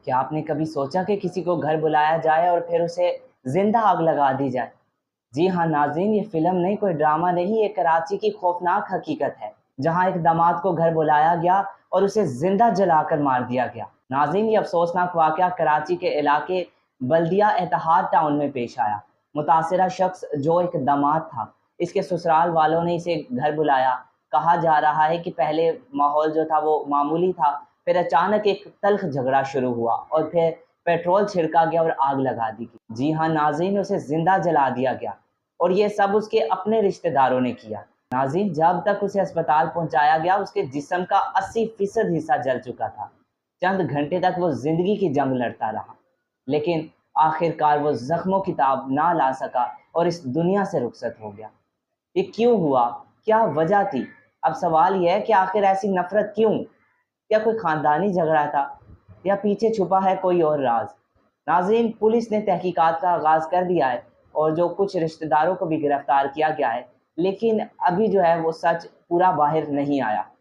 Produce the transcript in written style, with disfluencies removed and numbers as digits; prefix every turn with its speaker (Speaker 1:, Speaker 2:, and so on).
Speaker 1: کیا آپ نے کبھی سوچا کہ کسی کو گھر بلایا جائے اور پھر اسے زندہ آگ لگا دی جائے؟ جی ہاں ناظرین، یہ فلم نہیں، کوئی ڈرامہ نہیں، یہ کراچی کی خوفناک حقیقت ہے جہاں ایک داماد کو گھر بلایا گیا اور اسے زندہ جلا کر مار دیا گیا۔ ناظرین، یہ افسوسناک واقعہ کراچی کے علاقے بلدیہ اتحاد ٹاؤن میں پیش آیا۔ متاثرہ شخص جو ایک داماد تھا، اس کے سسرال والوں نے اسے گھر بلایا۔ کہا جا رہا ہے کہ پہلے ماحول جو تھا وہ معمولی تھا، پھر اچانک ایک تلخ جھگڑا شروع ہوا اور پھر پیٹرول چھڑکا گیا اور آگ لگا دی گئی۔ جی ہاں ناظرین، اسے زندہ جلا دیا گیا اور یہ سب اس کے اپنے رشتہ داروں نے کیا۔ ناظرین، جب تک اسے اسپتال پہنچایا گیا اس کے جسم کا 80% حصہ جل چکا تھا۔ چند گھنٹے تک وہ زندگی کی جنگ لڑتا رہا، لیکن آخر کار وہ زخموں کی تاب نہ لا سکا اور اس دنیا سے رخصت ہو گیا۔ یہ کیوں ہوا؟ کیا وجہ تھی؟ اب سوال یہ ہے کہ آخر ایسی نفرت کیوں؟ کیا کوئی خاندانی جھگڑا تھا یا پیچھے چھپا ہے کوئی اور راز؟ ناظرین، پولیس نے تحقیقات کا آغاز کر دیا ہے اور جو کچھ رشتہ داروں کو بھی گرفتار کیا گیا ہے، لیکن ابھی جو ہے وہ سچ پورا باہر نہیں آیا۔